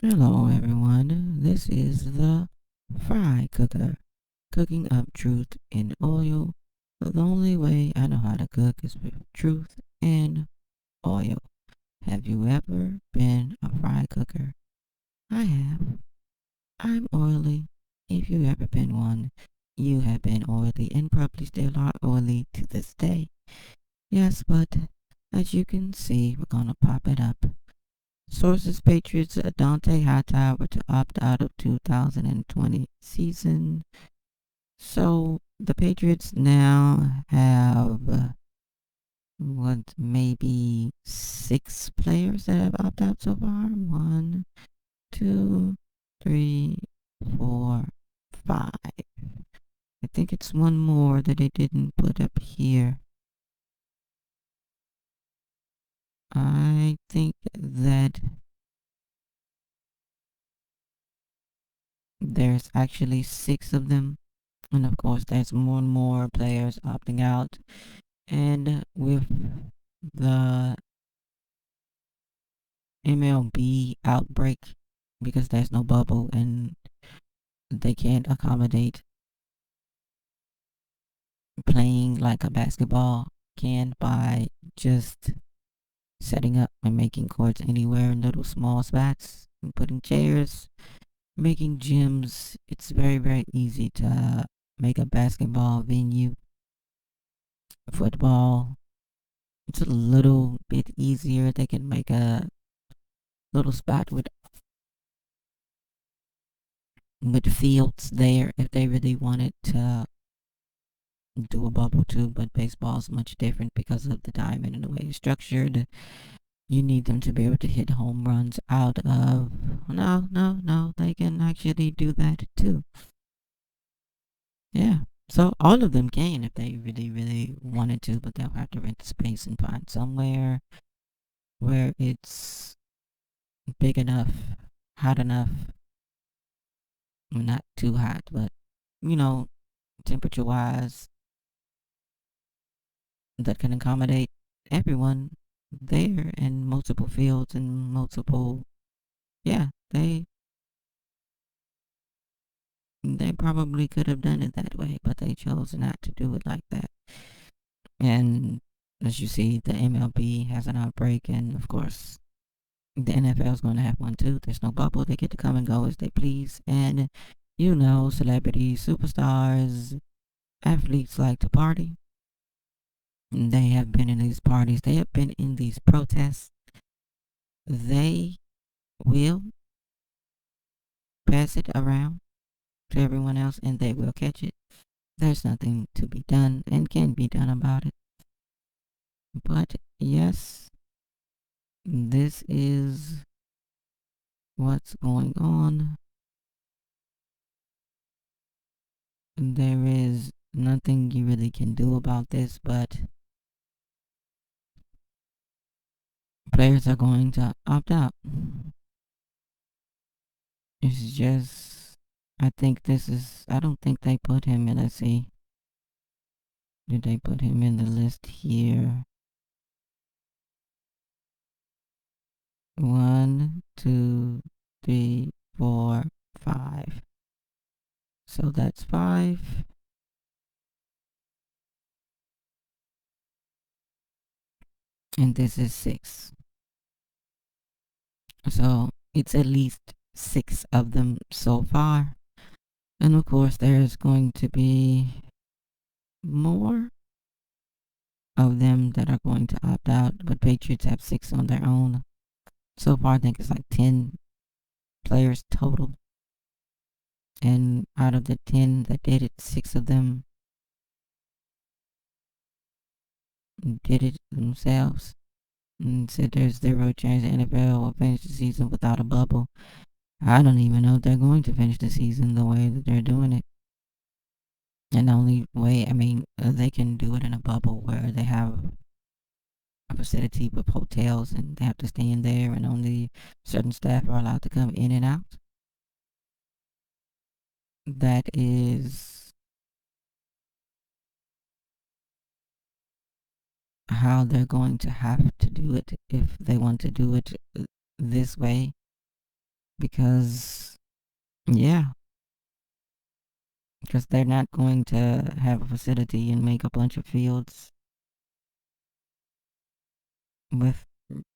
Hello, everyone. This is the Fry Cooker, cooking up truth in oil. The only way I know how to cook is with truth and oil. Have you ever been a fry cooker? I have. I'm oily. If you've ever been one, you have been oily and probably still are oily to this day. Yes, but as you can see, we're gonna pop it up. Sources: Patriots Dante Hightower to opt out of 2020 season. So the Patriots now have what, maybe six players that have opted out so far. One, two, three, four, five. I think it's one more that they didn't put up here. I think that there's actually six of them. And of course, there's more and more players opting out. And with the MLB outbreak, because there's no bubble and they can't accommodate playing like a basketball can by just setting up and making courts anywhere in little small spots and putting chairs, making gyms. It's very, very easy to make a basketball venue. Football, it's a little bit easier. They can make a little spot with fields there if they really wanted to do a bubble too, but baseball is much different because of the diamond and the way it's structured. You need them to be able to hit home runs out of. No, no, no. They can actually do that too. Yeah. So all of them can if they really, really wanted to, but they'll have to rent the space and find somewhere where it's big enough, hot enough, not too hot, but you know, temperature wise, that can accommodate everyone there in multiple fields and multiple. Yeah, they probably could have done it that way, but they chose not to do it like that. And as you see, the MLB has an outbreak, and of course, the NFL is going to have one too. There's no bubble. They get to come and go as they please. And celebrities, superstars, athletes like to party. They have been in these parties. They have been in these protests. They will pass it around to everyone else and they will catch it. There's nothing to be done and can be done about it. But yes, this is what's going on. There is nothing you really can do about this, but players are going to opt out. It's just, I don't think they put him in, let's see. Did they put him in the list here? One, two, three, four, five. So that's five. And this is six. So it's at least six of them so far. And of course, there's going to be more of them that are going to opt out. But Patriots have six on their own. So far, I think it's like 10 players total. And out of the 10 that did it, six of them did it themselves. And said there's zero chance the NFL will finish the season without a bubble. I don't even know if they're going to finish the season the way that they're doing it. And the only way, they can do it in a bubble where they have a facility with hotels and they have to stay in there and only certain staff are allowed to come in and out. That is how they're going to have to do it if they want to do it this way. because, yeah, because they're not going to have a facility and make a bunch of fields with,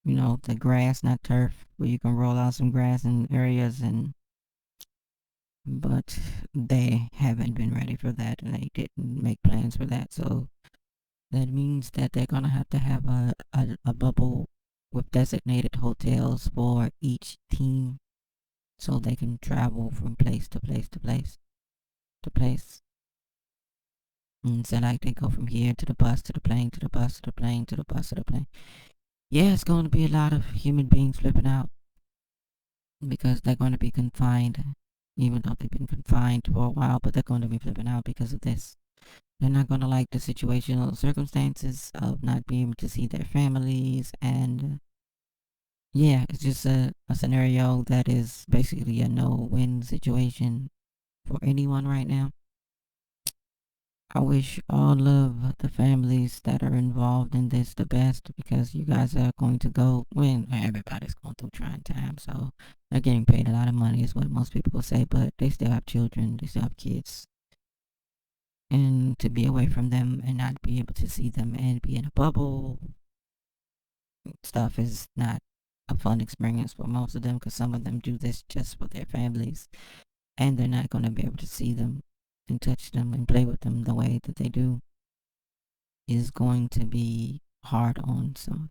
the grass, not turf, where you can roll out some grass in areas, but they haven't been ready for that, and they didn't make plans for that. So that means that they're gonna have to have a bubble with designated hotels for each team, so they can travel from place to place to place to place. And so like they go from here to the bus to the plane to the bus to the plane to the bus to the plane. Yeah, it's going to be a lot of human beings flipping out because they're going to be confined, even though they've been confined for a while, but they're going to be flipping out because of this. They're not going to like the situational circumstances of not being able to see their families. And yeah, it's just a scenario that is basically a no win situation for anyone right now. I wish all of the families that are involved in this the best because you guys are going to go when everybody's going through trying times. So they're getting paid a lot of money, is what most people will say, but they still have children, they still have kids. And to be away from them and not be able to see them and be in a bubble stuff is not a fun experience for most of them because some of them do this just for their families and they're not going to be able to see them and touch them and play with them the way that they do is going to be hard on some of